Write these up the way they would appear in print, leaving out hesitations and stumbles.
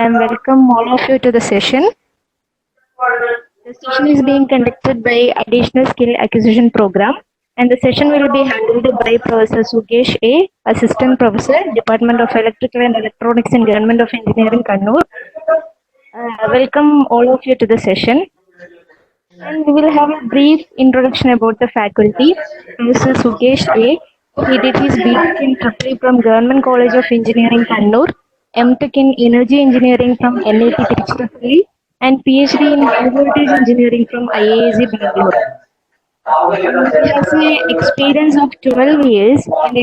and welcome all of you to the session. The session is being conducted by Additional Skill Acquisition Program, and the session will be handled by Professor Sukesh A, Assistant Professor, Department of Electrical and Electronics in Government of Engineering, Kannur. Welcome all of you to the session. And we will have a brief introduction about the faculty. Professor Sukesh A. He did his BTech in Tripoli from Government College of Engineering, Kannur, MTech in Energy Engineering from NIT Tiruchirappalli, and PhD in High Voltage Engineering from IISc Bangalore. He has an experience of 12 years in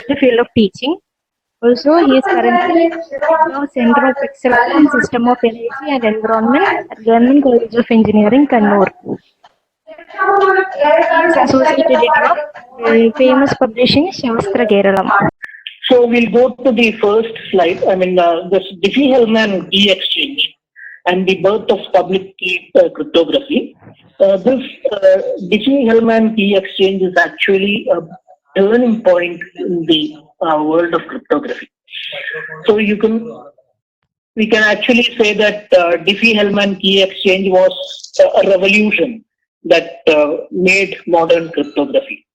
the field of teaching. Also, he is currently head of Center of Excellence in System of Energy and Environment at Government College of Engineering, Kannur. He is associate editor of famous publishing Shastra Keralam. So we'll go to the first slide. This Diffie-Hellman key exchange and the birth of public key cryptography. This Diffie-Hellman key exchange is actually a turning point in the world of cryptography. So we can actually say that Diffie-Hellman key exchange was a revolution that made modern cryptography.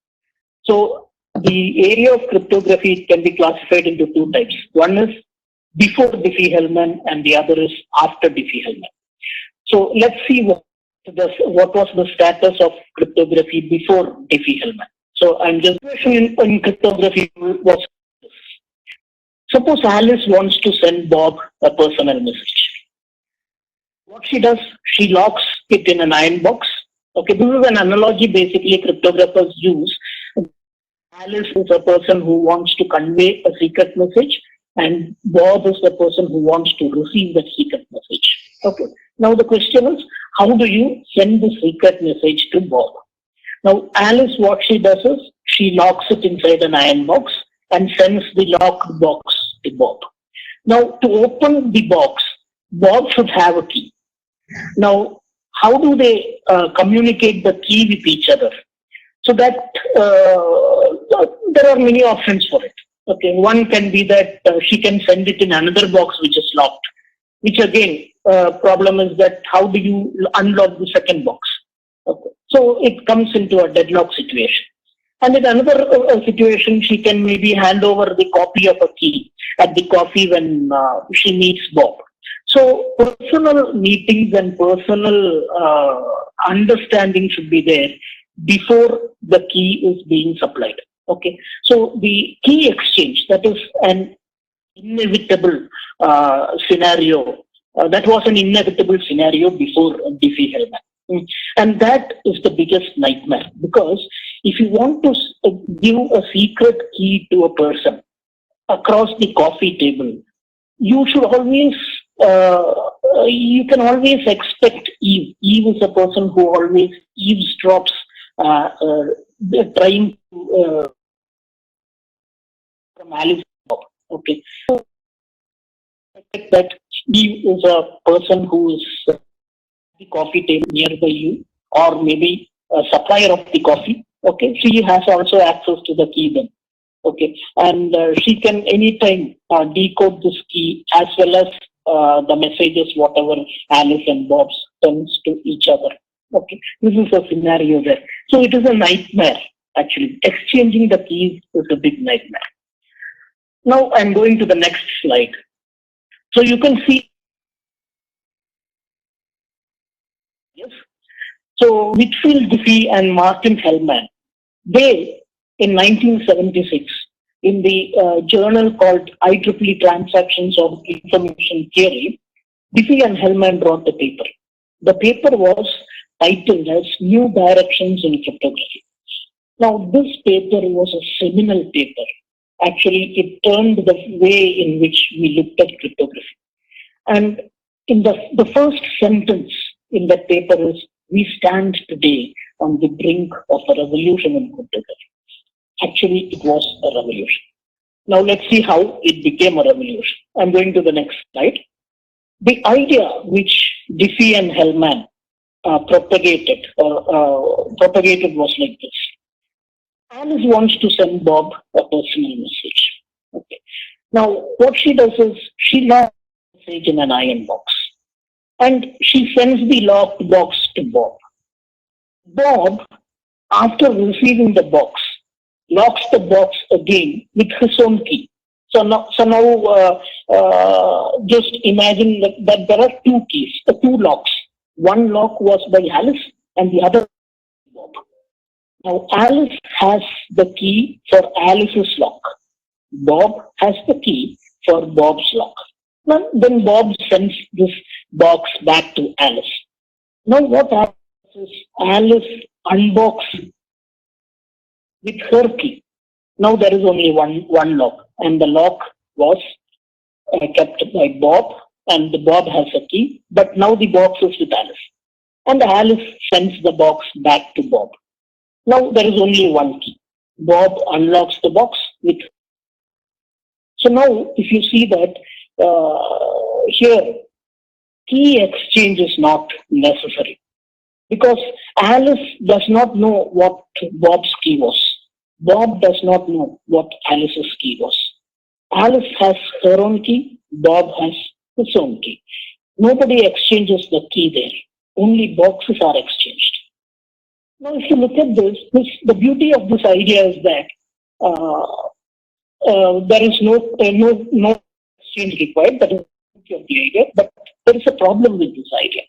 So the area of cryptography can be classified into two types. One is before Diffie-Hellman and the other is after Diffie-Hellman. So let's see what was the status of cryptography before Diffie-Hellman. So I'm just in cryptography was this. Suppose Alice wants to send Bob a personal message. What she does, she locks it in an iron box. Okay, this is an analogy basically cryptographers use. Alice is a person who wants to convey a secret message, and Bob is the person who wants to receive that secret message. Okay. Now the question is, how do you send the secret message to Bob? Now Alice, what she does is, she locks it inside an iron box and sends the locked box to Bob. Now to open the box, Bob should have a key. Now, how do they communicate the key with each other? So that there are many options for it. Okay, one can be that she can send it in another box which is locked. Which again, problem is that how do you unlock the second box? Okay, so it comes into a deadlock situation. And in another situation, she can maybe hand over the copy of a key at the coffee when she meets Bob. So personal meetings and personal understanding should be there before the key is being supplied. Okay, so the key exchange, that is an inevitable scenario. That was an inevitable scenario before Diffie-Hellman. And that is the biggest nightmare, because if you want to give a secret key to a person across the coffee table, you should always you can always expect Eve. Eve is a person who always eavesdrops, trying to from Alice. Okay, so expect that Eve is a person who is at the coffee table nearby you, or maybe a supplier of the coffee. Okay, she has also access to the key then. Okay, and she can anytime decode this key as well as the messages whatever Alice and Bob sends to each other. Okay, this is a scenario there. So it is a nightmare actually. Exchanging the keys is a big nightmare. Now I'm going to the next slide. So you can see, yes. So Whitfield Diffie and Martin Hellman, they in 1976 in the journal called IEEE Transactions of Information Theory, Diffie and Hellman wrote a paper. The paper was titled as New Directions in Cryptography. Now this paper was a seminal paper. Actually, it turned the way in which we looked at cryptography. And in the first sentence in that paper is, we stand today on the brink of a revolution in cryptography. Actually, it was a revolution. Now let's see how it became a revolution. I'm going to the next slide. The idea which Diffie and Hellman propagated was like this. Alice wants to send Bob a personal message. Okay. Now, what she does is she locks message in an iron box. And she sends the locked box to Bob. Bob, after receiving the box, locks the box again with his own key. So now just imagine that there are two keys, two locks. One lock was by Alice and the other by Bob. Now Alice has the key for Alice's lock. Bob has the key for Bob's lock. Now, then Bob sends this box back to Alice. Now what happens is Alice unboxes with her key. Now there is only one lock, and the lock was kept by Bob, and Bob has a key, but now the box is with Alice. And Alice sends the box back to Bob. Now there is only one key. Bob unlocks the box with. So now if you see that here, key exchange is not necessary, because Alice does not know what Bob's key was. Bob does not know what Alice's key was. Alice has her own key, Bob has his own key. Nobody exchanges the key there. Only boxes are exchanged. Now if you look at this, the beauty of this idea is that there is no exchange required. That is the beauty of the idea, but there is a problem with this idea.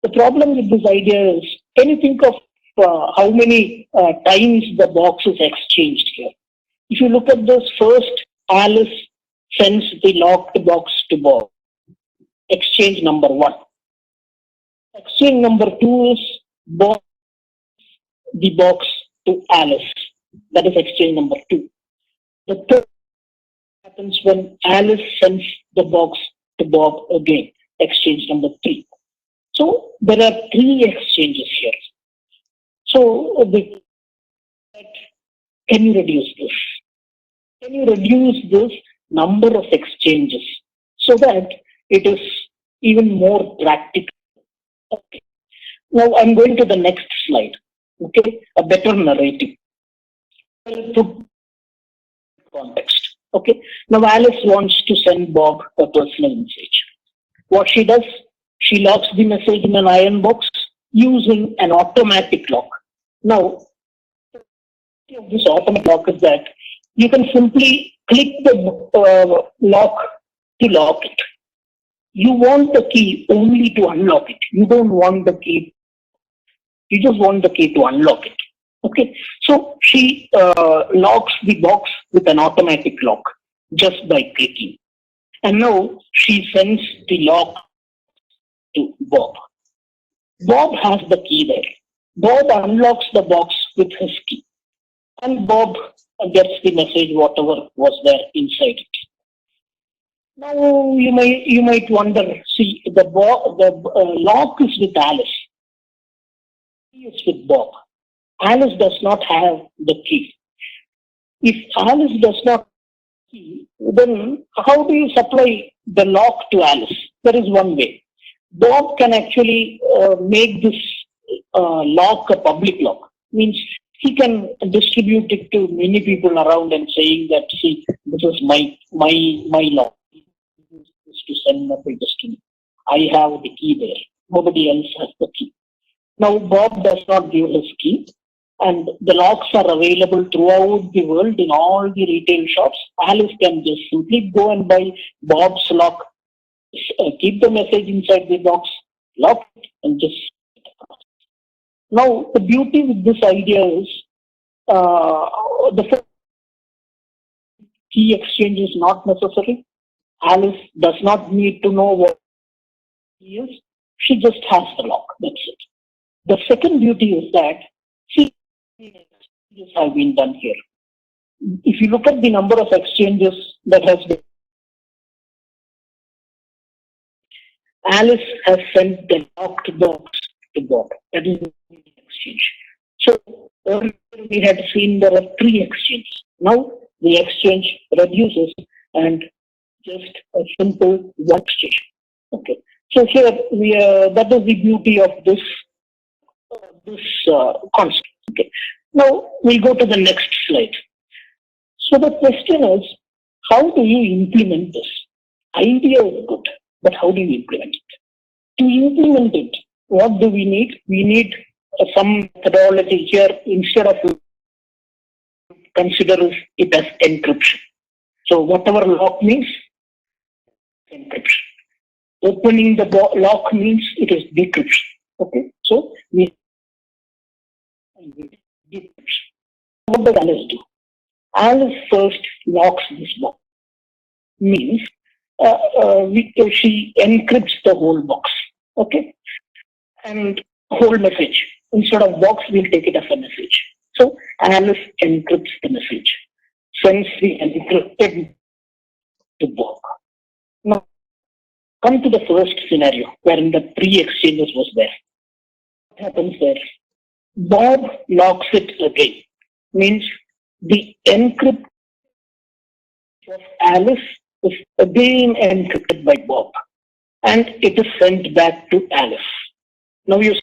The problem with this idea is, can you think of how many times the box is exchanged here? If you look at this, first Alice sends the locked box to Bob. Exchange number 1. Exchange number 2 is Bob the box to Alice. That is exchange number 2. The third happens when Alice sends the box to Bob again. Exchange number 3. So there are 3 exchanges here. So can you reduce this? Can you reduce this number of exchanges so that it is even more practical? Okay. Now I'm going to the next slide. Okay, a better narrative. To context. Okay. Now Alice wants to send Bob a personal message. What she does, she locks the message in an iron box using an automatic lock. Now, this automatic lock is that you can simply click the lock to lock it. You want the key only to unlock it. You don't want the key. You just want the key to unlock it. Okay. So she locks the box with an automatic lock just by clicking. And now she sends the lock to Bob. Bob has the key there. Bob unlocks the box with his key. And Bob gets the message, whatever was there inside it. Now you might wonder, see, the lock is with Alice. Key is with Bob. Alice does not have the key. If Alice does not have the key, then how do you supply the lock to Alice? There is one way. Bob can actually make this lock a public lock. Means he can distribute it to many people around and saying that, see, this is my lock. To send messages to me. I have the key there. Nobody else has the key. Now Bob does not give his key, and the locks are available throughout the world in all the retail shops. Alice can just simply go and buy Bob's lock, keep the message inside the box, lock it, and just. Now the beauty with this idea is the first key exchange is not necessary. Alice does not need to know what he is. She just has the lock. That's it. The second beauty is that, see, exchanges have been done here. If you look at the number of exchanges that has been, Alice has sent the locked box to Bob. That is the exchange. So earlier we had seen there are 3 exchanges. Now the exchange reduces and just a simple one exchange. Okay. So here that is the beauty of this concept. Okay. Now we'll go to the next slide. So the question is, how do you implement this? Idea is good, but how do you implement it? To implement it, what do we need? We need some methodology here. Instead of consider it as encryption. So whatever lock means, encryption. Opening the lock means it is decryption. Okay, so we decryption. What does Alice do? Alice first locks this box. Means she encrypts the whole box. Okay, and whole message. Instead of box, we'll take it as a message. So Alice encrypts the message, sends the encrypted to Bob. Now, come to the first scenario wherein the pre-exchanges was there. What happens there? Bob locks it again. Means the encrypt of Alice is again encrypted by Bob, and it is sent back to Alice. Now you see,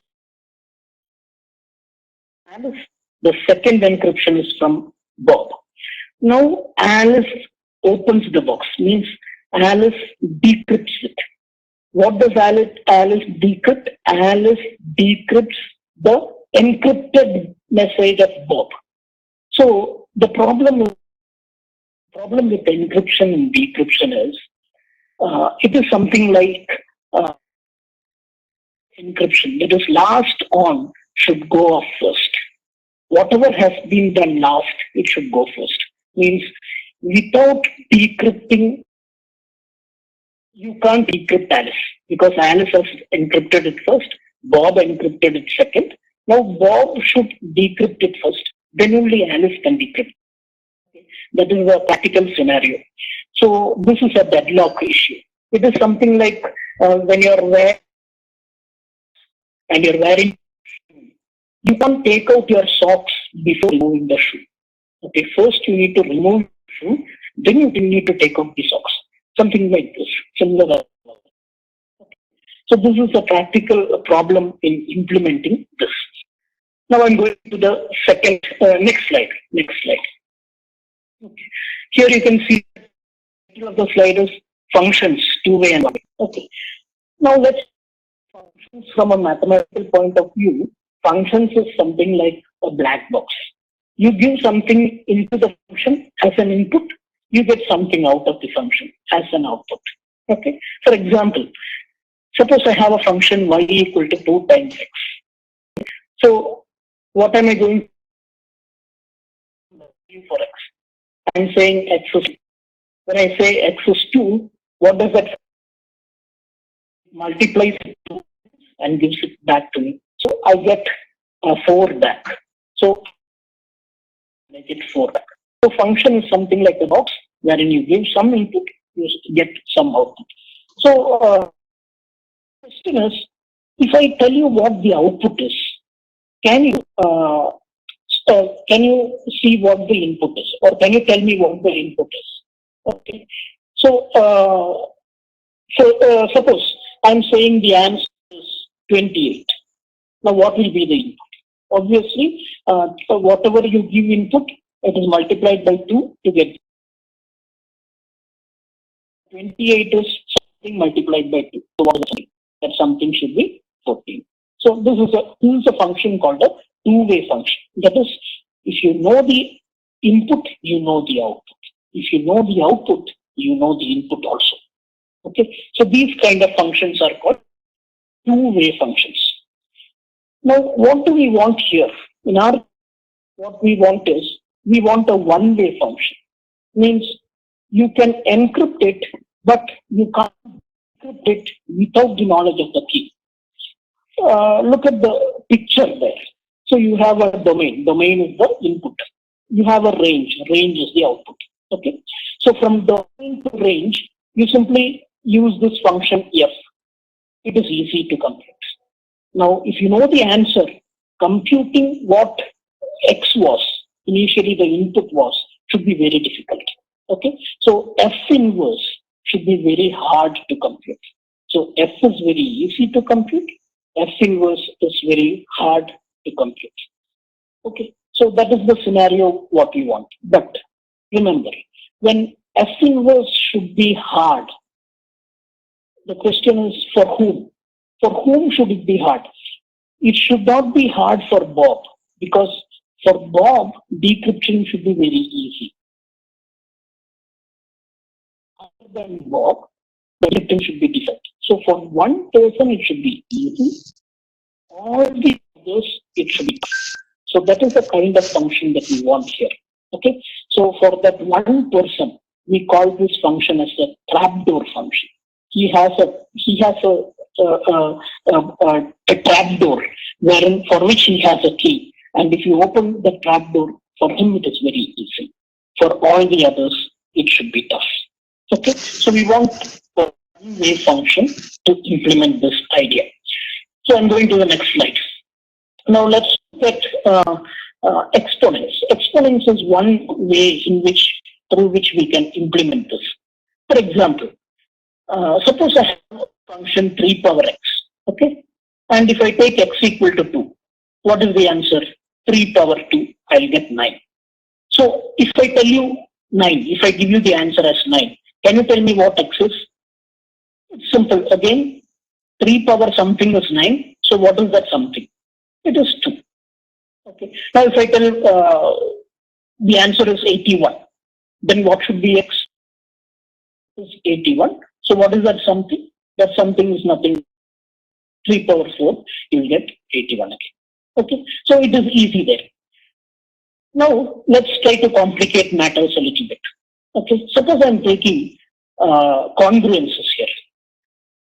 Alice, the second encryption is from Bob. Now Alice opens the box, means Alice decrypts it. What does Alice decrypt? Alice decrypts the encrypted message of Bob. So the problem with encryption and decryption is it is something like encryption. It is last on should go off first. Whatever has been done last, it should go first. Means without decrypting, you can't decrypt Alice because Alice has encrypted it first. Bob encrypted it second. Now Bob should decrypt it first. Then only Alice can decrypt. That is a practical scenario. So this is a deadlock issue. It is something like when you're wearing and you're wearing, you can't take out your socks before removing the shoe. Okay, first you need to remove the shoe, then you need to take out the socks. Something like this, similar. Okay. So this is a practical problem in implementing this. Now I'm going to the second, next slide. Okay. Here you can see the title of the slide is functions, two-way and one-way. Okay. Now let's functions from a mathematical point of view. Functions is something like a black box. You give something into the function as an input, you get something out of the function as an output. Okay. For example, suppose I have a function y equal to 2 times x. So what am I going to do for x? I'm saying x is, when I say x is 2, what does that multiplies it to and gives it back to me? So I get 4 back. So make it 4 back. So function is something like a box wherein you give some input, you get some output. So question is, if I tell you what the output is, can you see what the input is, or can you tell me what the input is? Okay. So suppose I'm saying the answer is 28. Now what will be the input? Obviously, whatever you give input, it is multiplied by 2 to get 28 is something multiplied by 2. So what is it? That something should be 14. So this is a function called a two-way function. That is, if you know the input, you know the output. If you know the output, you know the input also. Okay. So these kind of functions are called two-way functions. Now, what do we want here? What we want is, we want a one-way function. Means you can encrypt it, but you can't encrypt it without the knowledge of the key. Look at the picture there. So you have a domain. Domain is the input. You have a range. Range is the output. Okay. So from domain to range, you simply use this function f. It is easy to compute. Now, if you know the answer, computing what x was, initially the input was, should be very difficult. Okay. So f inverse should be very hard to compute. So f is very easy to compute. F inverse is very hard to compute. Okay. So that is the scenario what we want. But remember, when f inverse should be hard, The question is for whom? For whom should it be hard? It should not be hard for Bob, because for Bob, decryption should be very easy. Other than Bob, decryption should be different. So for one person, it should be easy. All the others, it should be. So that is the kind of function that we want here. Okay. So for that one person, we call this function as a trapdoor function. He has a trapdoor wherein for which he has a key, and if you open the trapdoor, for him it is very easy. For all the others, it should be tough. Okay, so we want a one-way function to implement this idea. So I'm going to the next slide. Now let's look at exponents. Exponents is one way through which we can implement this. For example, suppose I have a function 3 power x, okay? And if I take x equal to 2, what is the answer? 3 power 2, I'll get 9. So if I tell you 9, if I give you the answer as 9, can you tell me what x is? It's simple. Again, 3 power something is 9. So what is that something? It is 2. Okay. Now if I tell the answer is 81, then what should be x? Is 81. So what is that something? That something is nothing. 3 power 4, you will get 81 again. Okay, so it is easy there. Now let's try to complicate matters a little bit. Okay, suppose I'm taking congruences here.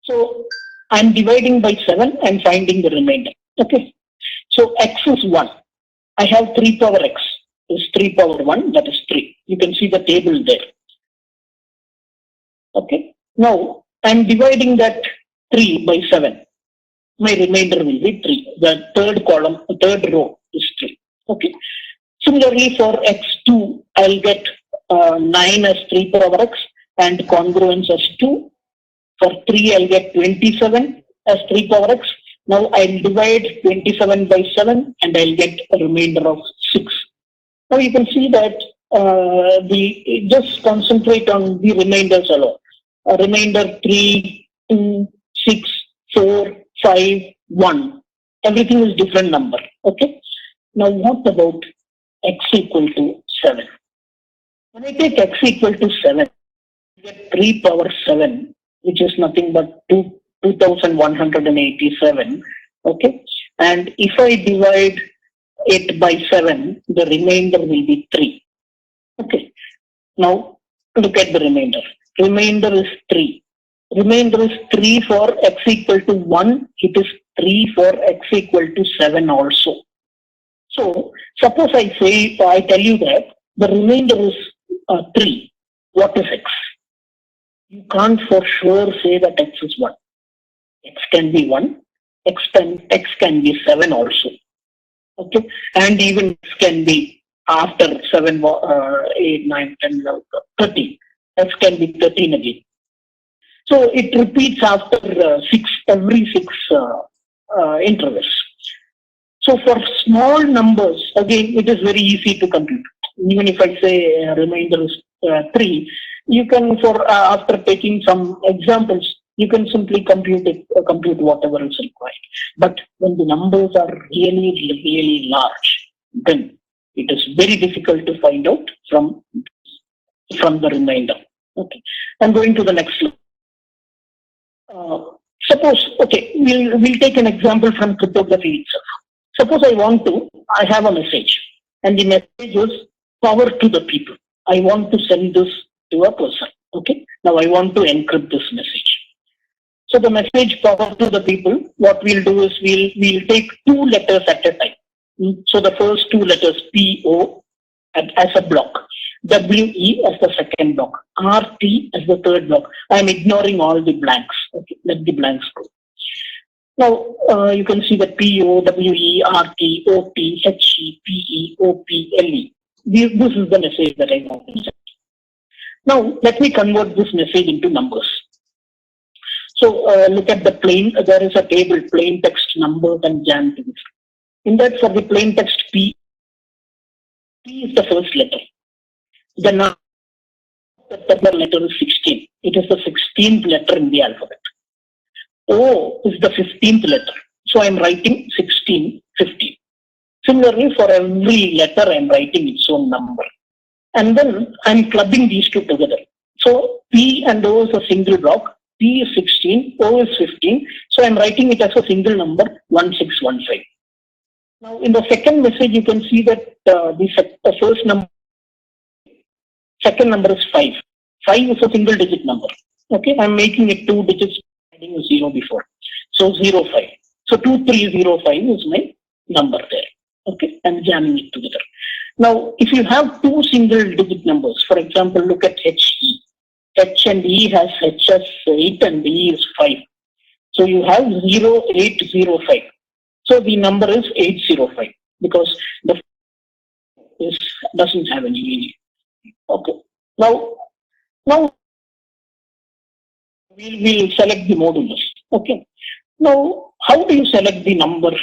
So I'm dividing by 7 and finding the remainder. Okay, so x is 1. I have 3 power x is 3 power 1, that is 3. You can see the table there. Okay, now I'm dividing that 3 by 7. My remainder will be 3. The third column, the third row is 3. Okay. Similarly, for x2, I'll get 9 as 3 power x and congruence as 2. For 3, I'll get 27 as 3 power x. Now I'll divide 27 by 7 and I'll get a remainder of 6. Now you can see that just concentrate on the remainders alone. Remainder 3, 2, 6, 4, 5, 1. Everything is different number. Okay. Now what about x equal to 7? When I take x equal to 7, I get 3 power 7, which is nothing but 2187. Okay. And if I divide it by 7, the remainder will be 3. Okay. Now look at the remainder. Remainder is 3. Remainder is 3 for x equal to 1. It is 3 for x equal to 7 also. So suppose I tell you that the remainder is 3. What is x? You can't for sure say that x is 1. X can be 1. X can be 7 also. Okay, and even x can be after 7, 8, 9, 10, 11, 13. X can be 13 again. So it repeats after every 6 intervals. So for small numbers, again, it is very easy to compute. Even if I say remainder is 3, you can, after taking some examples, you can simply compute whatever is required. But when the numbers are really, really large, then it is very difficult to find out from the remainder. Okay, I'm going to the next slide. Suppose, okay, we'll take an example from cryptography itself. Suppose I have a message, and the message is power to the people. I want to send this to a person. Okay, now I want to encrypt this message. So the message power to the people, what we'll do is we'll take 2 letters at a time. So the first 2 letters, P-O as a block, W-E as the second block, R-T as the third block. I'm ignoring all the blanks. Okay, let the blanks go. Now you can see that P-O-W-E-R-T-O-P-H-E-P-E-O-P-L-E. This is the message that I want to send. Now let me convert this message into numbers. So look at the there is a table, plain text, numbers and jam things. In that, for the plain text P is the first letter. The third letter is 16. It is the 16th letter in the alphabet. O is the 15th letter. So I'm writing 16, 15. Similarly, for every letter, I'm writing its own number. And then I'm clubbing these two together. So P and O is a single block. P is 16, O is 15. So I'm writing it as a single number, 1615. Now, in the second message, you can see that the first number, second number is 5. 5 is a single digit number. Okay, I'm making it 2 digits, adding a 0 before. So 05. So 2305 is my number there. Okay, I'm jamming it together. Now, if you have two single digit numbers, for example, look at HE. H and E has H as 8 and E is 5. So you have 0805. So the number is 805 because the doesn't have any meaning. Okay. Now we'll select the modulus. Okay. Now, how do you select the number?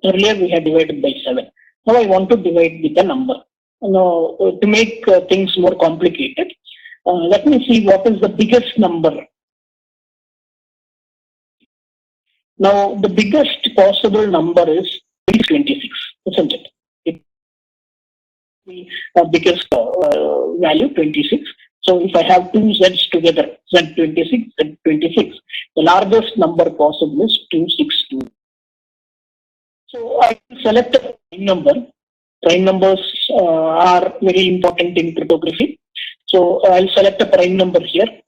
Earlier we had divided by 7. Now I want to divide with a number. Now, to make things more complicated, let me see what is the biggest number. Now, the biggest possible number is 26, isn't it? The biggest value 26. So if I have two Z's together, Z26, Z26, the largest number possible is 262. So I select a prime number. Prime numbers are very important in cryptography. So I'll select a prime number here,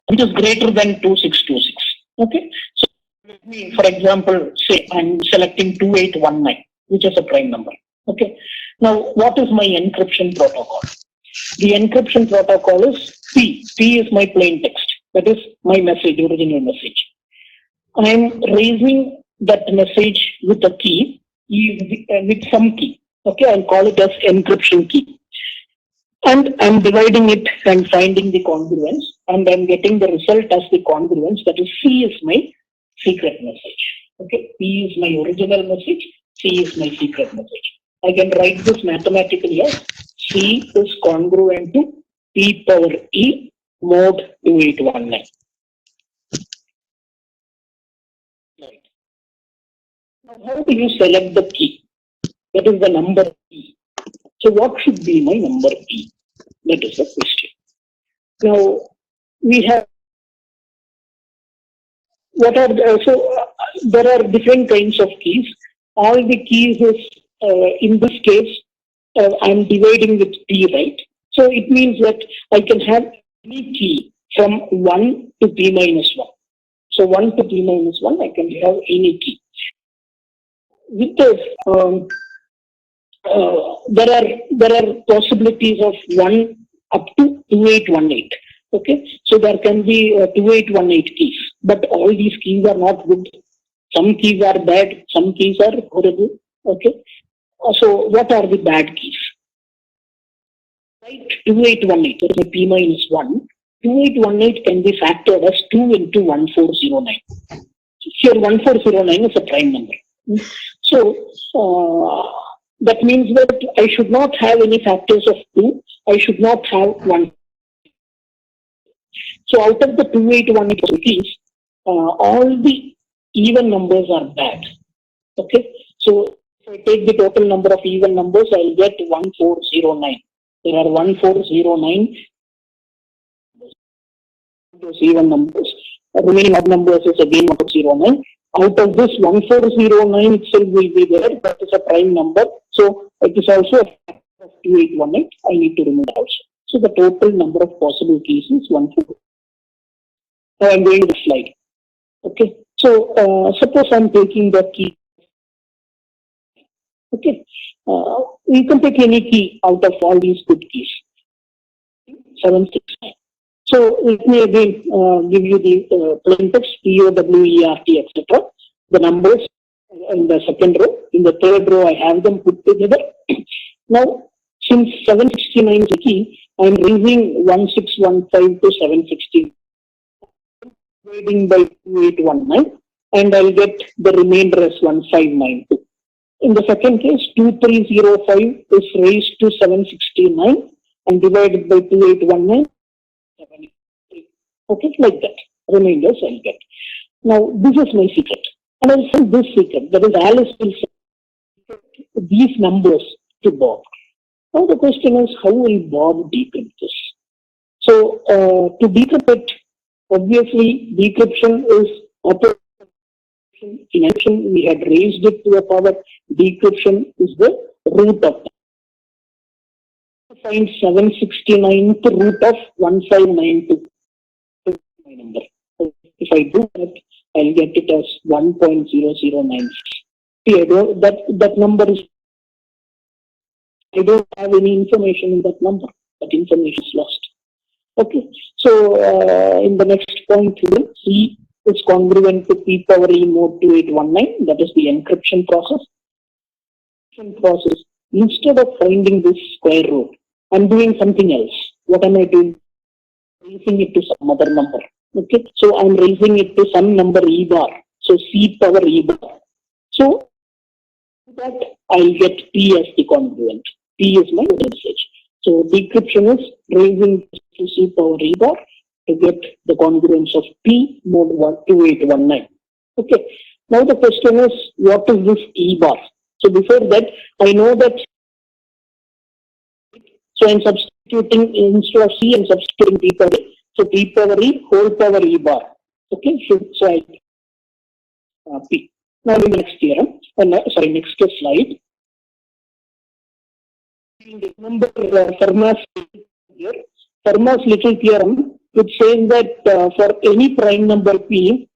which is greater than 2626. Okay. So let me, for example, say I'm selecting 2819, which is a prime number. Okay. Now, what is my encryption protocol? The encryption protocol is P. P is my plain text. That is my message, original message. I am raising that message with a key, with some key. Okay, I'll call it as encryption key. And I'm dividing it and finding the congruence, and I'm getting the result as the congruence. That is, C is my secret message. Okay, P is my original message, C is my secret message. I can write this mathematically as C is congruent to P power E mod 2819. Right. Now, how do you select the key? That is the number E. So what should be my number E? That is the question. Now, we have, there are different kinds of keys. All the keys is, in this case, I'm dividing with P, right? So it means that I can have any key from 1 to P minus 1. So 1 to P minus 1, I can have any key. With this, there are possibilities of 1 up to 2818. Okay, so there can be 2818 keys, but all these keys are not good. Some keys are bad, some keys are horrible. Okay, so what are the bad keys? Right, 2818, that is P minus 1. 2818 can be factored as 2 into 1409. Here 1409 is a prime number. So that means that I should not have any factors of 2. I should not have 1. So out of the 2818 keys, all the even numbers are bad. Okay. So if I take the total number of even numbers, I'll get 1409. There are 1409 those even numbers. Remaining odd numbers is again 1409. Out of this 1409 itself will be there. That is a prime number. So it is also a factor of 2818. I need to remove also. So the total number of possible keys is 1409. Now I'm going to the slide. Okay. So suppose I'm taking the key. Okay. You can take any key out of all these good keys. 769. So let me again give you the plain text, POWERT, etc. The numbers in the second row. In the third row, I have them put together. Now, since 769 is the key, I am raising 1615 to 760. Dividing by 2819, and I'll get the remainder as 1592. In the second case, 2305 is raised to 769 and divided by 2819. Okay, like that. Remainders I'll get. Now, this is my secret. And I'll send this secret. That is, Alice will send these numbers to Bob. Now, the question is, how will Bob decrypt this? So, to decrypt it, obviously, decryption is operation. In addition, we had raised it to a power. Decryption is the root of that. Find 769th root of 1592 number. If I do that, I'll get it as 1.0096. See, that number is, I don't have any information in that number. That information is lost. Okay, so in the next point, we will see is congruent to P power E mode 2819. That is the encryption process. Instead of finding this square root, I'm doing something else. What am I doing? Raising it to some other number. Okay, so I'm raising it to some number E bar. So C power E bar. So that I'll get P as the congruent. P is my message. So decryption is raising to C power E bar to get the congruence of P mode 2819. Okay. Now the question is, what is this E bar? So before that, I know that. So I'm substituting instead of C, I'm substituting P power E. So P power E whole power E bar. Okay. So I P. Now in the next theorem, next slide. Remember Fermat's here. Fermat's little theorem, which says that for any prime number P,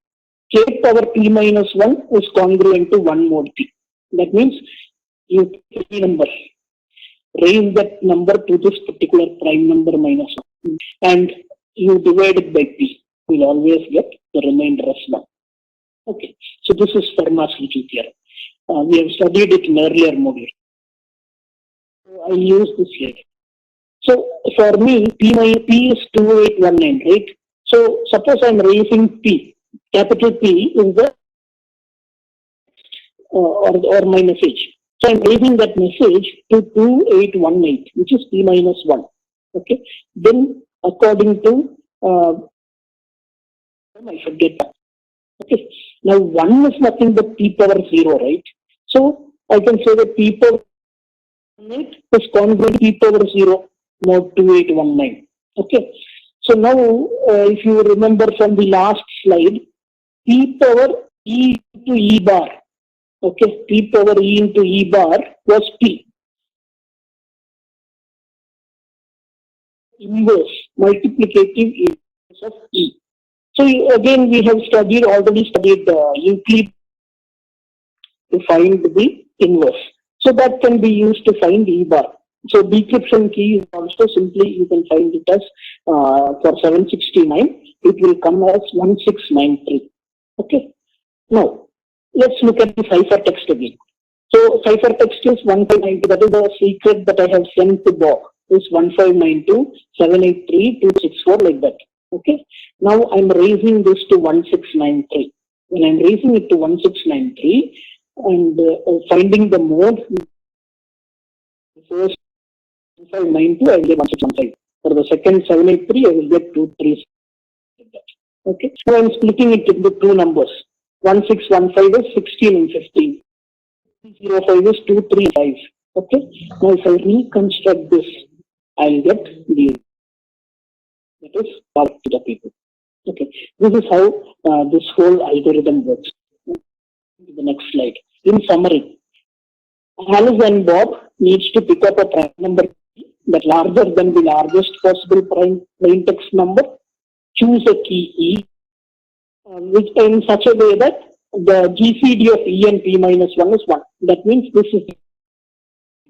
K power P minus 1 is congruent to 1 mod P. That means you take any number, raise that number to this particular prime number minus 1, and you divide it by P. You will always get the remainder as 1. Okay, so this is Fermat's little theorem. We have studied it in earlier module. So I use this here. So for me, P is 2819, right? So suppose I'm raising P, capital P is the or my message. So I'm raising that message to 2818, which is P minus 1. Okay. Then according to I should get that. Okay. Now 1 is nothing but P power 0, right? So I can say that P power 8 is congruent to P power 0 mod 2819. Okay. So now if you remember from the last slide, P power E into E bar. Okay, P power E into E bar was P. Inverse, multiplicative inverse of E. So again, we have already studied Euclid to find the inverse. So that can be used to find E bar. So decryption key is also simply, you can find it as for 769, it will come as 1693. Okay. Now, let's look at the ciphertext again. So ciphertext is 1592. That is the secret that I have sent to Bob. Is 1592 783 264 like that. Okay. Now I'm raising this to 1693. When I'm raising it to 1693 and finding the mode, first 1592 I will get 1615. For the second 783 I will get 236. Okay. So I'm splitting it into two numbers. 1615 is 16 and 15. 05 is 235. Okay. Now if I reconstruct this, I'll get the that is power to the people. Okay. This is how this whole algorithm works. The next slide. In summary, Alice and Bob needs to pick up a prime number that larger than the largest possible plain text number. Choose a key E, which in such a way that the GCD of E and P minus 1 is 1. That means this is the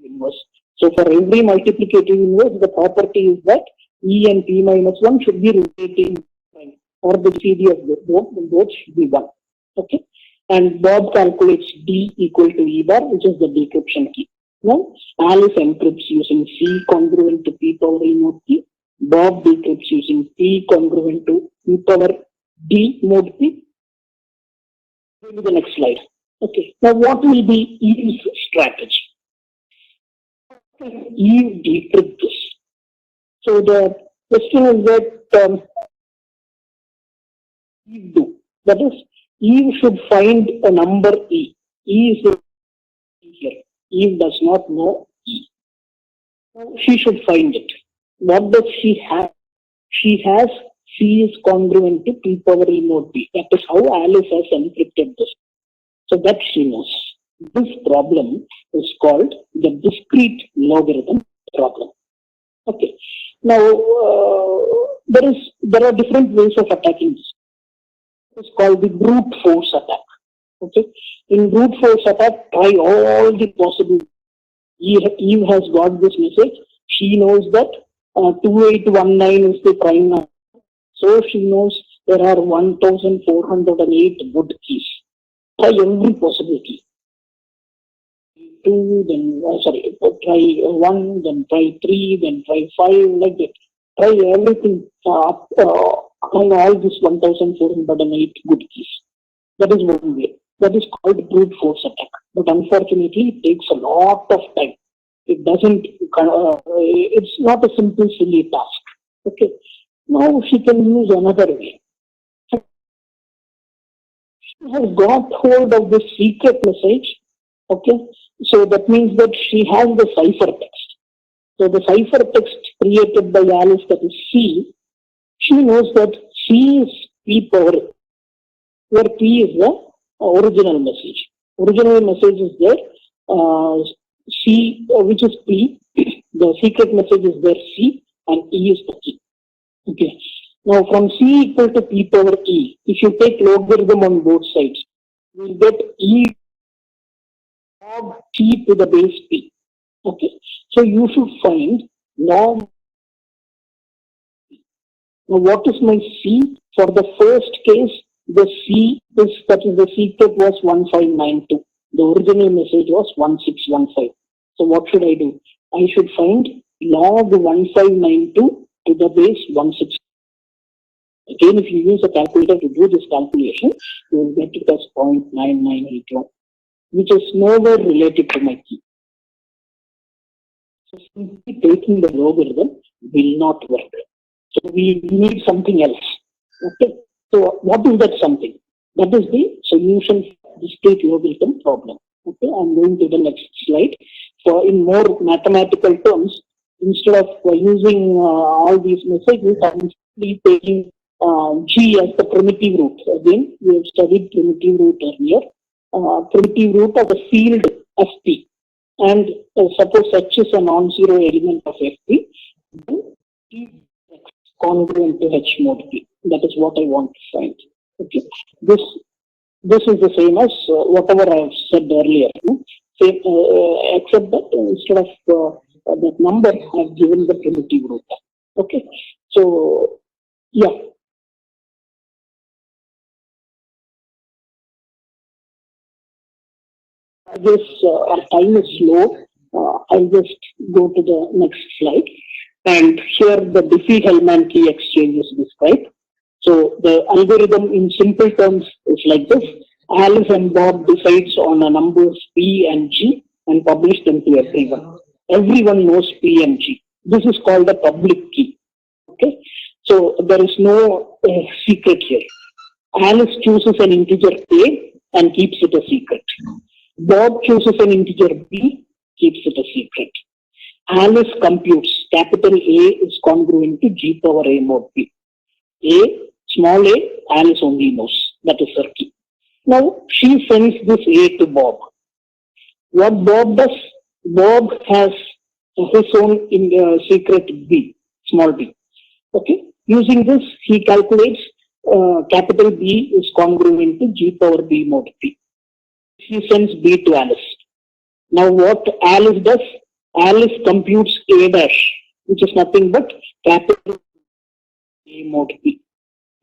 inverse. So for every multiplicative inverse, the property is that E and P minus 1 should be rotating prime, or the GCD of both should be 1. Okay. And Bob calculates D equal to E bar, which is the decryption key. Now, Alice encrypts using C congruent to P power E mod P. Bob decrypts using P congruent to P power D mod P. Go to the next slide. Okay. Now, what will be Eve's strategy? Eve decrypt this. So the question is that Eve do. That is, Eve should find a number E. E is here. Eve does not know E. So she should find it. What does she have? She has C is congruent to P power E mod B. That is how Alice has encrypted this. So that she knows. This problem is called the discrete logarithm problem. Okay. Now, there are different ways of attacking this. It's called the brute force attack. Okay. In brute force attack, try all the possible. Eve has got this message. She knows that 2819 is the prime number. So she knows there are 1408 good keys. Try every possibility. Two, then try 1, then try 3, then try 5, like that. Try everything on all these 1408 good keys. That is one way. That is called brute force attack. But unfortunately, it takes a lot of time. It doesn't. It's not a simple, silly task. Okay. Now she can use another way. She has got hold of the secret message. Okay. So that means that she has the ciphertext. So the ciphertext created by Alice, that is C, she knows that C is P power, where P is the original message. Original message is there, C, which is P, the secret message is there C, and E is the key. Okay. Now from C equal to P power E, if you take logarithm on both sides, you will get E log C to the base P. Okay. So you should find log. Now what is my C? For the first case, the C is, that is the secret was 1592. The original message was 1615. So what should I do? I should find log 1592 to the base 16. Again, if you use a calculator to do this calculation, you will get it as 0.9981, which is nowhere related to my key. So simply taking the logarithm will not work. So we need something else. Okay. So what is that something? That is the solution for the discrete logarithm problem. Okay. I'm going to the next slide. So in more mathematical terms, instead of using all these messages, I'm simply taking G as the primitive root. Again, we have studied primitive root earlier. Primitive root of the field Fp. And suppose H is a non-zero element of Fp, then T is congruent to H mod P. That is what I want to find. Okay. This is the same as whatever I have said earlier. Same, except that instead of that number, I have given the primitive root. Okay. So, yeah. I guess our time is low. I'll just go to the next slide. And here the Diffie-Hellman key exchange is described. So the algorithm in simple terms is like this. Alice and Bob decides on a numbers P and G and publish them to everyone. Everyone knows P and G. This is called a public key. Okay. So there is no secret here. Alice chooses an integer A and keeps it a secret. Bob chooses an integer B, keeps it a secret. Alice computes capital A is congruent to G power A mod B. A, small a, Alice only knows. That is her key. Now, she sends this A to Bob. What Bob does, Bob has his own secret B, small b. Okay. Using this, he calculates capital B is congruent to G power B mod B. He sends B to Alice. Now what Alice does, Alice computes A dash, which is nothing but capital A mod B.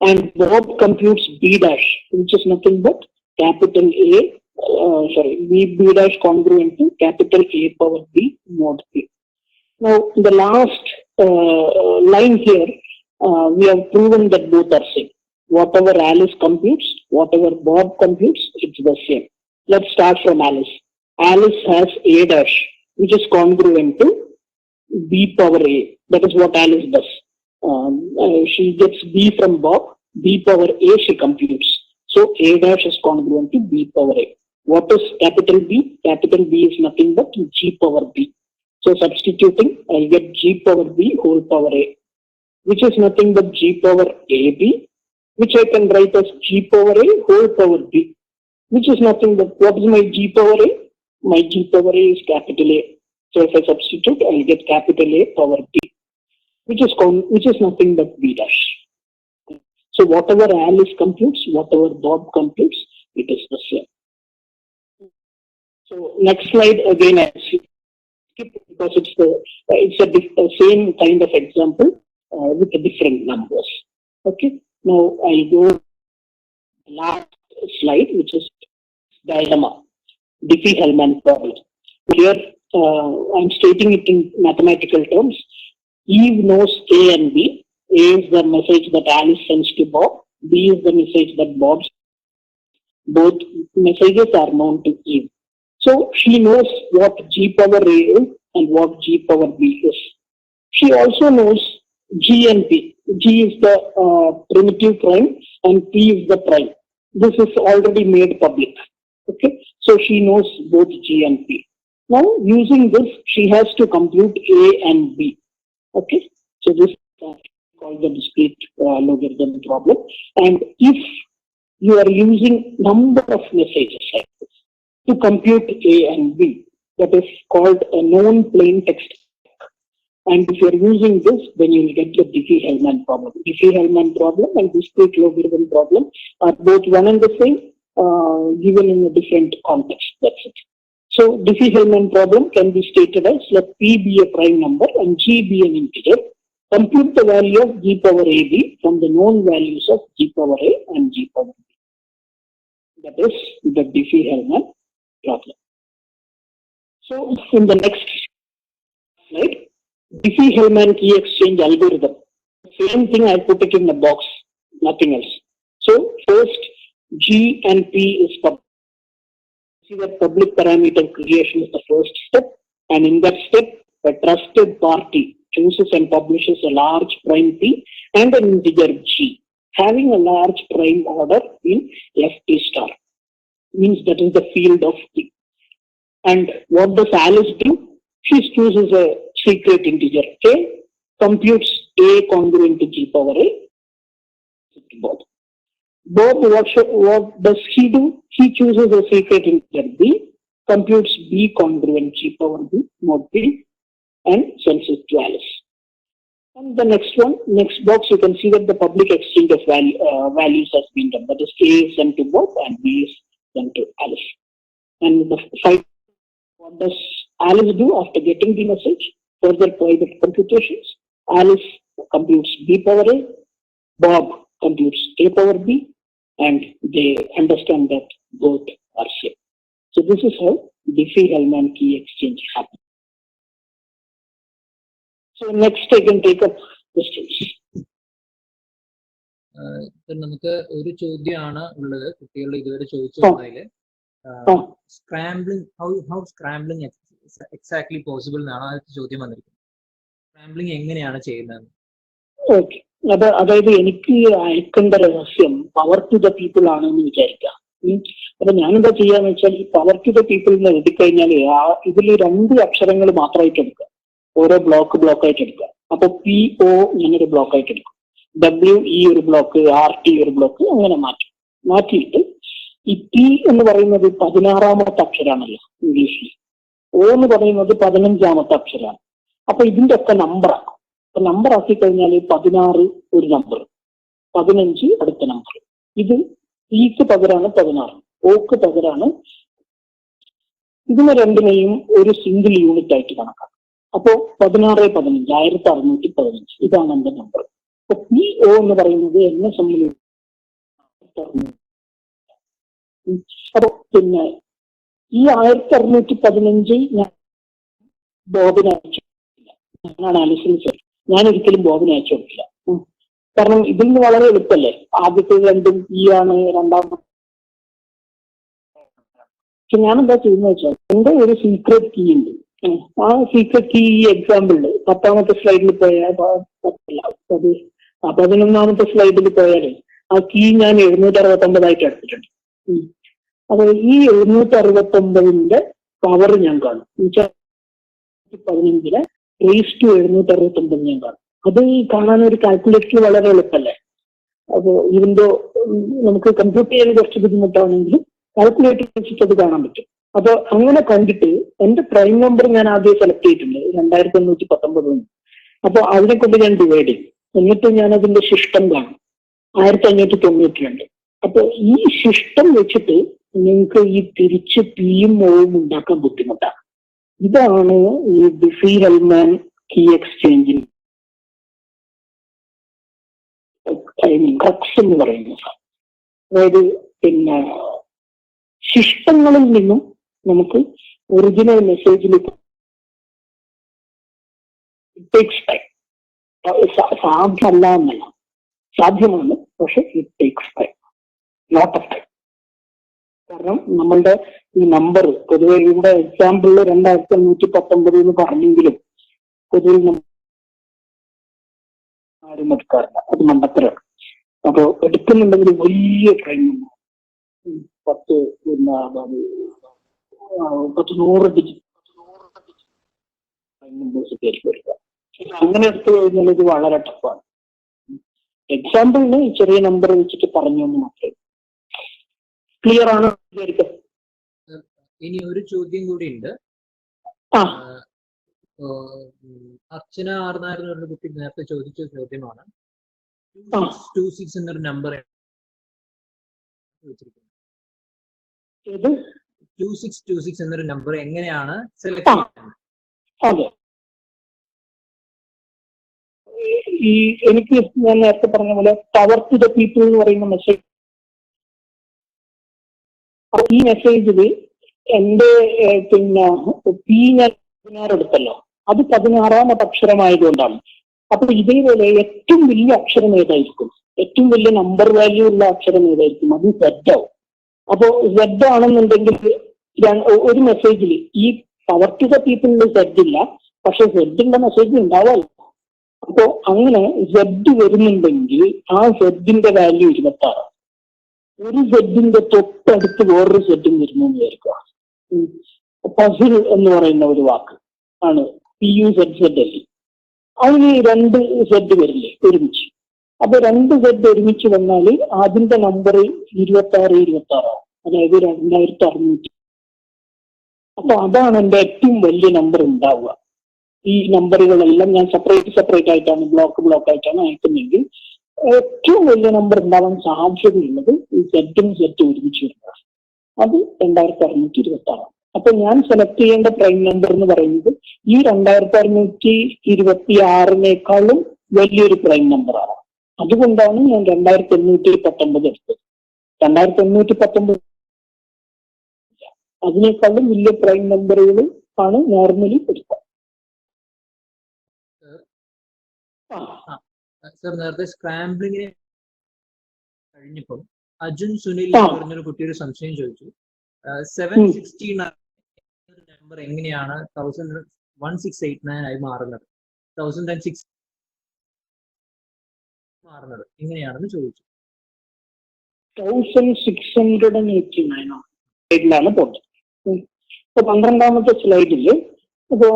And Bob computes B dash, which is nothing but capital A, B dash congruent to capital A power B mod B. Now the last line here, we have proven that both are same. Whatever Alice computes, whatever Bob computes, it's the same. Let's start from Alice. Alice has A dash, which is congruent to B power A. That is what Alice does. She gets B from Bob, B power A she computes. So A dash is congruent to B power A. What is capital B? Capital B is nothing but G power B. So substituting, I get G power B whole power A, which is nothing but G power AB, which I can write as G power A whole power B, which is nothing but, what is my G power A? My G power A is capital A. So if I substitute, I get capital A power B, which is nothing but B dash. So whatever Alice computes, whatever Bob computes, it is the same. So next slide again I skip because it's a same kind of example with different numbers. Okay. Now I go to the last slide, which is dilemma, Diffie-Hellman problem. Here I'm stating it in mathematical terms. Eve knows A and B. A is the message that Alice sends to Bob. B is the message that Bob sends. Both messages are known to Eve. So she knows what G power A is and what G power B is. She also knows G and P. G is the primitive prime and P is the prime. This is already made public. Okay, so she knows both G and P. Now using this, she has to compute A and B. Okay, so this is called the discrete logarithm problem. And if you are using number of messages like this to compute A and B, that is called a known plain text. And if you are using this, then you will get the Diffie-Hellman problem. Diffie-Hellman problem and discrete logarithm problem are both one and the same, given in a different context. That's it. So Diffie-Hellman problem can be stated as, let P be a prime number and G be an integer. Compute the value of G power AB from the known values of G power A and G power B. That is the Diffie-Hellman problem. So in the next slide, Diffie-Hellman key exchange algorithm. Same thing, I put it in a box, nothing else. So first, G and P is public. See that public parameter creation is the first step, and in that step, a trusted party chooses and publishes a large prime P and an integer G, having a large prime order in FT star. Means that is the field of P. And what does Alice do? She chooses a secret integer K, computes A congruent to G power A. Bob, what does he do? He chooses a secret integer B, computes B congruent G power B, mod B, and sends it to Alice. And the next one, next box, you can see that the public exchange of values has been done. That is, A is sent to Bob and B is sent to Alice. And the fight, what does Alice do after getting the message? Further private computations. Alice computes B power A, Bob computes A power B, and they understand that both are same. So this is how Diffie-Hellman key exchange happens. So next I can take up questions. നമുക്ക് ഒരു ചോദ്യമാണ് ഉള്ളത് കുട്ടികളുടെ ഇതുവരെ ചോദിച്ചതിൽ scrambling how scrambling exactly possible എന്നാണ് ആദ്യത്തെ ചോദ്യം വന്നിരിക്കുന്നത്. സ്ക്രാംബ്ലിംഗ് എങ്ങനെയാണ് ചെയ്യുന്നത്? ഓക്കെ, അതായത് എനിക്ക് അയക്കേണ്ട രഹസ്യം പവർ ടു ദ പീപ്പിൾ ആണെന്ന് വിചാരിക്കാം. അപ്പൊ ഞാനെന്താ ചെയ്യാന്ന് വെച്ചാൽ, ഈ പവർ ടു ദ പീപ്പിൾ എന്ന് എഴുതിക്കഴിഞ്ഞാൽ ഇതിൽ 2 അക്ഷരങ്ങൾ മാത്രമായിട്ട് എടുക്കുക, ഓരോ ബ്ലോക്കായിട്ട് എടുക്കുക. അപ്പൊ PO ഞാനൊരു ബ്ലോക്കായിട്ട് എടുക്കും, WE ഒരു ബ്ലോക്ക്, RT ഒരു ബ്ലോക്ക്, അങ്ങനെ മാറ്റിയിട്ട് ഈ P എന്ന് പറയുന്നത് 16ാമത്തെ അക്ഷരമാണല്ലോ ഇംഗ്ലീഷിൽ, O എന്ന് പറയുന്നത് 15ാമത്തെ അക്ഷരമാണ്. അപ്പൊ ഇതിന്റെ ഒക്കെ നമ്പറാക്കും. അപ്പൊ നമ്പർ ആക്കി കഴിഞ്ഞാൽ 16 ഒരു നമ്പർ, 15 അടുത്ത നമ്പർ. ഇത് Pക്ക് പകരമാണ് 16, Oക്ക് പകരമാണ്. ഇതിനെ രണ്ടിനെയും ഒരു സിംഗിൾ യൂണിറ്റ് ആയിട്ട് കണക്കാക്കും. അപ്പോ 1615 1615 ഇതാണ് എന്റെ നമ്പർ. അപ്പൊ PO എന്ന് പറയുന്നത് എന്നെ സംബന്ധിച്ച്, അപ്പൊ പിന്നെ ഈ 1615 ഞാൻ ബോബിന് അയച്ചു കൊടുക്കില്ല, ഞാനാണ് അനുസരിച്ചത്. ഞാൻ ഒരിക്കലും ബോബിന് അയച്ചു കൊടുക്കില്ല. കാരണം ഇതിൽ നിന്ന് വളരെ എളുപ്പമല്ലേ, ആദ്യത്തെ 2 P ആണ്, രണ്ടാമത്തെ. പക്ഷെ ഞാൻ എന്താ ചെയ്യുന്നത് വെച്ചാൽ, എന്റെ ഒരു സീക്രട്ട് കീ ഉണ്ട്. ആ സീക്രട്ട് കീ ഈ എക്സാമ്പിളില് 10ാമത്തെ സ്ലൈഡിൽ പോയാൽ, 11ാമത്തെ സ്ലൈഡിൽ പോയാലേ ആ കീ ഞാൻ 769 എടുത്തിട്ടുണ്ട്. അപ്പൊ ഈ 769 പവർ ഞാൻ കാണും. 15 റേസ് ടു 769 ഞാൻ കാണും. അത് കാണാൻ ഒരു കാൽക്കുലേറ്റർ വളരെ എളുപ്പമല്ലേ. അപ്പോ ഇതിന്റെ നമുക്ക് കമ്പ്യൂട്ട് ചെയ്യാൻ കുറച്ച് ബുദ്ധിമുട്ടാണെങ്കിലും കാൽക്കുലേറ്റർ വെച്ചിട്ട് അത് കാണാൻ പറ്റും. അപ്പൊ അങ്ങനെ കണ്ടിട്ട് എന്റെ പ്രൈം നമ്പർ ഞാൻ ആദ്യം സെലക്ട് ചെയ്തിട്ടുണ്ട് 2519. അപ്പൊ അതിനെ കൊണ്ട് ഞാൻ ഡിവൈഡ് ചെയ്യും. എന്നിട്ട് ഞാൻ അതിന്റെ ശിഷ്ടം കാണും 1592. അപ്പൊ ഈ ശിഷ്ടം വെച്ചിട്ട് നിങ്ങൾക്ക് ഈ തിരിച്ച് പിയും ഓയും ഉണ്ടാക്കാൻ ബുദ്ധിമുട്ടാണ്. ഇതാണ് ഈ ഡിഫി-ഹെൽമാൻ കീ എക്സ്ചേഞ്ചിൽ ക്രക്സ് എന്ന് പറയുന്നത്. അതായത് പിന്നെ ശിഷ്ടങ്ങളിൽ നിന്നും നമുക്ക് ഒറിജിനൽ മെസ്സേജിലേക്ക് ടേക്സ് ടൈം. സാധ്യമല്ല എന്നല്ല, സാധ്യമാണ്, പക്ഷെ it takes time, lot of time. കാരണം നമ്മളുടെ ഈ നമ്പർ പൊതുവെ ഇവിടെ എക്സാമ്പിളിൽ 2519 എന്ന് പറഞ്ഞെങ്കിലും പൊതുവെ ആരും എടുക്കാറില്ല, അത് മണ്ടത്തരാണ്. അപ്പൊ എടുക്കുന്നുണ്ടെങ്കിൽ വലിയ ടൈം 100 ഡിജിറ്റ് എടുക്കുക. അങ്ങനെ എടുത്തു കഴിഞ്ഞാൽ ഇത് വളരെ ടഫാണ്. എക്സാമ്പിളിന് ഈ ചെറിയ നമ്പർ വെച്ചിട്ട് പറഞ്ഞു എന്ന് മാത്രമേ. ക്ലിയർ ആണ്? ഇനി ഒരു ചോദ്യം കൂടി ഉണ്ട്. അർച്ചന ആർന്നാർ എന്ന കുട്ടി നേരത്തെ ചോദിച്ച ചോദ്യമാണ്. 26 എന്നൊരു നമ്പർ 2626 എന്നൊരു നമ്പർ എങ്ങനെയാണ് സെലക്ട് ചെയ്യുന്നത്? അതെ, ഈ എനിക്ക് ഞാൻ നേരത്തെ പറഞ്ഞ പോലെ പവർ ടു ദ പീപ്പിൾ എന്ന് പറയുന്ന മെസ്സേജ്, ഈ മെസ്സേജില് എന്റെ പിന്നെ പി ഞാൻ 16 എടുത്തല്ലോ, അത് 16ാമത്തെ അക്ഷരമായതുകൊണ്ടാണ്. അപ്പൊ ഇതേപോലെ ഏറ്റവും വലിയ അക്ഷരം ഏതായിരിക്കും, ഏറ്റവും വലിയ നമ്പർ വാല്യൂ ഉള്ള അക്ഷരം ഏതായിരിക്കും? അത് സെഡ് ആവും. അപ്പോ സെഡ് ആണെന്നുണ്ടെങ്കിൽ ഒരു മെസ്സേജിൽ ഈ പവർ ടു ദ പീപ്പിളിൽ സെഡ് ഇല്ല, പക്ഷെ സെഡിന്റെ മെസ്സേജ് ഉണ്ടാവാമല്ലോ. അപ്പോ അങ്ങനെ സെഡ് വരുന്നുണ്ടെങ്കിൽ ആ സെഡിന്റെ വാല്യൂ 26. ഒരു സെഡിന്റെ തൊട്ടടുത്ത് വേറൊരു സെഡും വരുന്നു എന്ന് വിചാരിക്കുക. പസിൽ എന്ന് പറയുന്ന ഒരു വാക്ക് ആണ് PUZZL. അതിന് 2 സെഡ് വരില്ലേ ഒരുമിച്ച്? അപ്പൊ 2 സെഡ് ഒരുമിച്ച് വന്നാൽ അതിന്റെ നമ്പർ 26 ആവും, അതായത് 2600. അപ്പൊ അതാണ് എന്റെ ഏറ്റവും വലിയ നമ്പർ ഉണ്ടാവുക. ഈ നമ്പറുകളെല്ലാം ഞാൻ സെപ്പറേറ്റ് ആയിട്ടാണ് ബ്ലോക്ക് ആയിട്ടാണ് അയക്കുന്നെങ്കിൽ ഏറ്റവും വലിയ നമ്പർ ഉണ്ടാവാൻ സാധ്യതയുള്ളത് ഈ സെറ്റും ഒരുമിച്ച് വരുന്നതാണ്. അത് 2626. അപ്പൊ ഞാൻ സെലക്ട് ചെയ്യേണ്ട പ്രൈം നമ്പർ എന്ന് പറയുന്നത് ഈ 2626-നേക്കാളും വലിയൊരു പ്രൈം നമ്പറാണ്. അതുകൊണ്ടാണ് ഞാൻ 2819 എടുത്തത്. 2819 അതിനേക്കാളും വലിയ പ്രൈം നമ്പറുകൾ ആണ് നോർമലി എടുക്കുക. സർ, നേരത്തെ സ്ക്രാംബ്ലിങ്ങിനെ കഴിഞ്ഞപ്പം അർജുൻ സുനിൽ പറഞ്ഞൊരു കുട്ടി ഒരു സംശയം ചോദിച്ചു. 769 നമ്പർ എങ്ങനെയാണ് 1689 ആയി മാറുന്നത്, 1006 മാറുന്നത് എങ്ങനെയാണെന്ന് ചോദിച്ചു. 1689 പോകുന്നത്. ഇപ്പൊ 12ാമത്തെ സ്ലൈഡില് ഇപ്പോ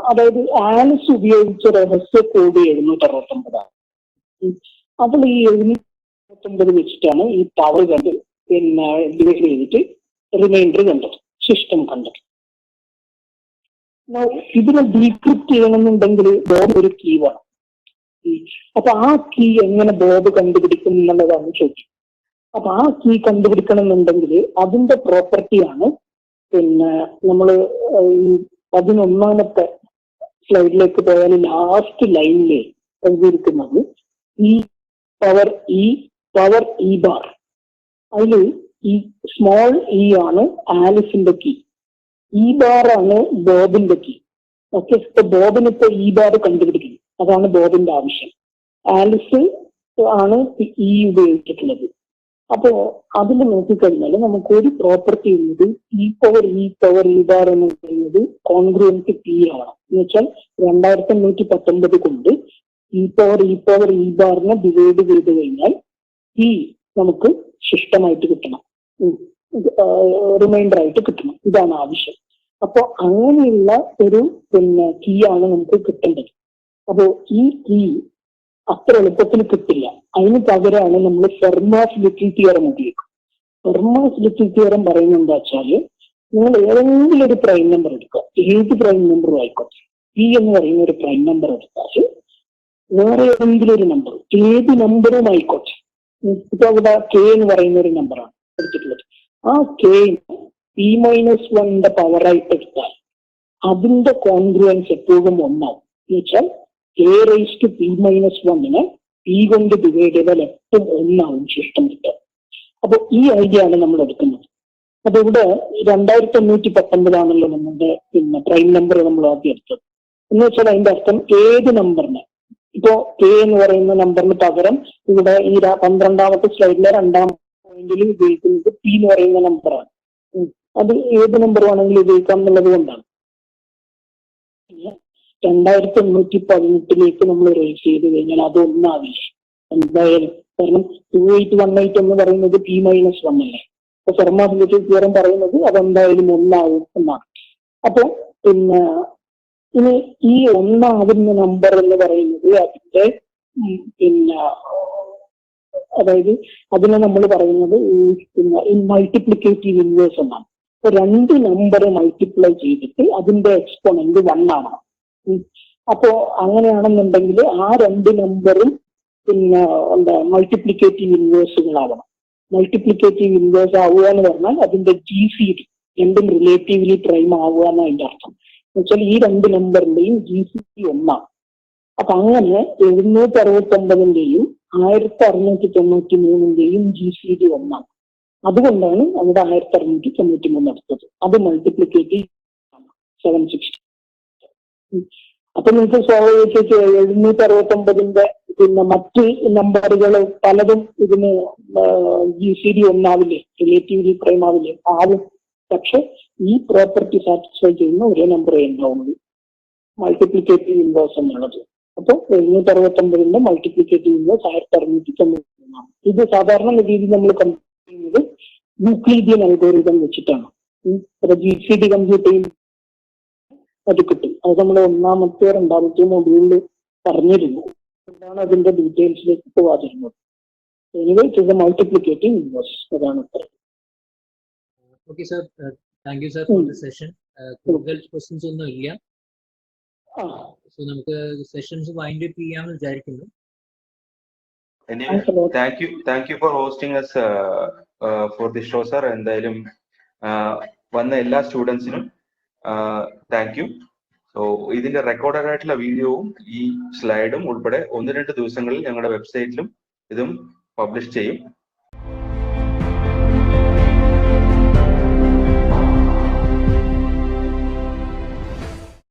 അതായത് ആലിസ് ഉപയോഗിച്ച രഹസ്യ കോഡ് 769. അതിൽ ഈ 769 വെച്ചിട്ടാണ് ഈ പവർ കണ്ട് പിന്നെ ഡിവൈഡ് ചെയ്തിട്ട് റിമൈൻഡർ കണ്ടത്, സിസ്റ്റം കണ്ടത്. ഇതിനെ ഡീക്രിപ്റ്റ് ചെയ്യണമെന്നുണ്ടെങ്കിൽ ബോബ് ഒരു കീ വേണം. അപ്പൊ ആ കീ എങ്ങനെ ബോബ് കണ്ടുപിടിക്കും എന്നുള്ളതാണ് ചോദ്യം. അപ്പൊ ആ കീ കണ്ടുപിടിക്കണം എന്നുണ്ടെങ്കിൽ അതിന്റെ പ്രോപ്പർട്ടിയാണ് പിന്നെ നമ്മള് 11ാമത്തെ സ്ലൈഡിലേക്ക് പോയാൽ ലാസ്റ്റ് ലൈനിൽ എഴുതിയിരിക്കുന്നത് പവർ ഇ ബാർ. അതിൽ ഈ സ്മോൾ ഇ ആണ് ആലിസിന്റെ കീ, ഇ ബാർ ആണ് ബോബിന്റെ കീ. ഓക്കെ, ഇപ്പൊ ബോബിന് ഇപ്പൊ ഇ ബാർ കണ്ടുപിടിക്കണം, അതാണ് ബോബിന്റെ ആവശ്യം. ആലിസ് ആണ് ഇ ഉപയോഗിച്ചിട്ടുള്ളത്. അപ്പോ അതിൽ നോക്കിക്കഴിഞ്ഞാൽ നമുക്ക് ഒരു പ്രോപ്പർട്ടി ഉള്ളത് ഇ പവർ ഇ ബാർ എന്ന് പറയുന്നത് കോൺഗ്രുവൻറ്റ് പി ആണ്. എന്ന് വെച്ചാൽ 2819 കൊണ്ട് ഇ പവർ ഇ ബാറിനെ ഡിവൈഡ് ചെയ്ത് കഴിഞ്ഞാൽ കീ നമുക്ക് ശിഷ്ടമായിട്ട് കിട്ടണം, റിമൈൻഡർ ആയിട്ട് കിട്ടണം. ഇതാണ് ആവശ്യം. അപ്പൊ അങ്ങനെയുള്ള ഒരു കീ ആണ് നമുക്ക് കിട്ടേണ്ടത്. അപ്പോ ഈ കീ അത്ര എളുപ്പത്തിൽ കിട്ടില്ല. അതിന് പകരമാണ് നമ്മൾ ഫെർമാസ് ലിറ്റിൽ തിയറം ഉപയോഗിക്കും. ഫെർമാസ് ലിറ്റിൽ തിയറം പറയുന്നത് എന്താ വെച്ചാല്, നിങ്ങൾ ഏതെങ്കിലും ഒരു പ്രൈം നമ്പർ എടുക്കുക, ഏത് പ്രൈം നമ്പറും ആയിക്കോട്ടെ. പി എന്ന് പറയുന്ന ഒരു പ്രൈം നമ്പർ എടുത്താൽ വേറെ ഏതെങ്കിലും ഒരു നമ്പർ, ഏത് നമ്പറും ആയിക്കോട്ടെ. ഇപ്പൊ അവിടെ കെ എന്ന് പറയുന്ന ഒരു നമ്പറാണ് എടുത്തിട്ടുള്ളത്. ആ കെ P-1ന്റെ പവറായിട്ട് എടുത്താൽ അതിന്റെ കോൺഗ്രുവൻസ് എപ്പോഴും ഒന്നാവും. എന്ന് വെച്ചാൽ K⁻P-1നെ P കൊണ്ട് ഡിവൈഡ് ചെയ്താൽ എപ്പോഴും ഒന്നാവും ശിഷ്ടം കിട്ടുക. അപ്പൊ ഈ ഐഡിയ ആണ് നമ്മൾ എടുക്കുന്നത്. അപ്പൊ ഇവിടെ 2519 നമ്മുടെ പ്രൈം നമ്പർ നമ്മൾ ആദ്യം എടുത്തത്. എന്ന് വെച്ചാൽ അതിന്റെ അർത്ഥം ഏത് നമ്പറിന്, ഇപ്പോ കെ എന്ന് പറയുന്ന നമ്പറിന് പകരം ഇവിടെ ഈ 12ാമത്തെ സ്ലൈഡിലെ 2ാം പോയിന്റിൽ ഉപയോഗിക്കുന്നത് പി എന്ന് പറയുന്ന നമ്പറാണ്. അത് ഏത് നമ്പർ വേണമെങ്കിലും ഉപയോഗിക്കാം എന്നുള്ളത് കൊണ്ടാണ്. 2818 നമ്മൾ റേസ് ചെയ്ത് കഴിഞ്ഞാൽ അത് ഒന്നാവില്ല എന്തായാലും. കാരണം 2818 എന്ന് പറയുന്നത് P-1 അല്ലേ. അപ്പൊ ഫെർമാസ് ലിറ്റിൽ തിയറം പറയുന്നത് അതെന്തായാലും ഒന്നാവും എന്നാണ്. അപ്പൊ ഇനി ഈ ഒന്നാവുന്ന നമ്പർ എന്ന് പറയുന്നത് അതിന്റെ അതായത് അതിനെ നമ്മൾ പറയുന്നത് മൾട്ടിപ്ലിക്കേറ്റീവ് ഇൻവേഴ്സ് എന്നാണ്. അപ്പൊ 2 നമ്പർ മൾട്ടിപ്ലൈ ചെയ്തിട്ട് അതിന്റെ എക്സ്പോണന്റ് 1 ആണ്. അപ്പോ അങ്ങനെയാണെന്നുണ്ടെങ്കിൽ ആ 2 നമ്പറും മൾട്ടിപ്ലിക്കേറ്റീവ് ഇൻവേഴ്സുകളാവണം. മൾട്ടിപ്ലിക്കേറ്റീവ് ഇൻവേഴ്സ് ആവുക എന്ന് പറഞ്ഞാൽ അതിന്റെ GCD രണ്ടും റിലേറ്റീവ്ലി പ്രൈം ആവുക എന്ന് അതിന്റെ അർത്ഥം. എന്നുവെച്ചാൽ ഈ 2 നമ്പറിന്റെയും GCD ഒന്നാണ്. അപ്പൊ അങ്ങനെ 769ന്റെയും 1693ന്റെയും GCD ഒന്നാണ്. അതുകൊണ്ടാണ് അവിടെ 1693 എടുത്തത്. അത് മൾട്ടിപ്ലിക്കേറ്റീവ് 760. അപ്പൊ നിങ്ങൾക്ക് സ്വാഭാവികമായിട്ട് 769ന്റെ മറ്റ് നമ്പറുകൾ പലതും ഇതിന് GCD ഒന്നാവില്ലേ, റിലേറ്റീവ്ലി പ്രൈം ആവില്ലേ? ആവും. പക്ഷെ ഈ പ്രോപ്പർട്ടി സാറ്റിസ്ഫൈ ചെയ്യുന്ന ഒരേ നമ്പറേ ഉണ്ടാവുള്ളൂ, മൾട്ടിപ്ലിക്കേറ്റീവ് ഇൻവേഴ്സ് എന്നുള്ളത്. അപ്പൊ 769ന്റെ മൾട്ടിപ്ലിക്കേറ്റീവ് ഇൻവേഴ്സ് 1693 ആണ്. ഇത് സാധാരണ രീതിയിൽ നമ്മൾ കമ്പ്യൂട്ട് ചെയ്യുന്നത് യൂക്ലീഡിയൻ അൽഗോരിതം വെച്ചിട്ടാണ്. GCD കമ്പ്യൂട്ട് ചെയ്യുന്ന അത് കിട്ടും. അത് നമ്മൾ 1ാമത്തെ 2ാമത്തെ മൊഡ്യൂളിൽ പറഞ്ഞിരുന്നു. അതുകൊണ്ടാണ് അതിന്റെ ഡീറ്റെയിൽസിലേക്ക് പോകാതിരുന്നത്. Anyway it is a multiplicative inverse. അതാണ് ഉത്തരം. Okay sir, thank you sir for the session. കൂടുതൽ ക്വസ്റ്റ്യൻസ് ഒന്നും ഇല്ല. സോ നമുക്ക് സെഷൻസ് വൈൻഡ് അപ്പ് ചെയ്യാമെന്ന് വിചാരിക്കുന്നു. Thank you for hosting us for the show sir. എന്തായാലും വന്ന എല്ലാ സ്റ്റുഡൻസിനും താങ്ക് യു. സോ ഇതിന്റെ റെക്കോർഡഡ് ആയിട്ടുള്ള വീഡിയോവും ഈ സ്ലൈഡും ഉൾപ്പെടെ 1-2 ദിവസങ്ങളിൽ ഞങ്ങളുടെ വെബ്സൈറ്റിലും ഇതും പബ്ലിഷ് ചെയ്യും.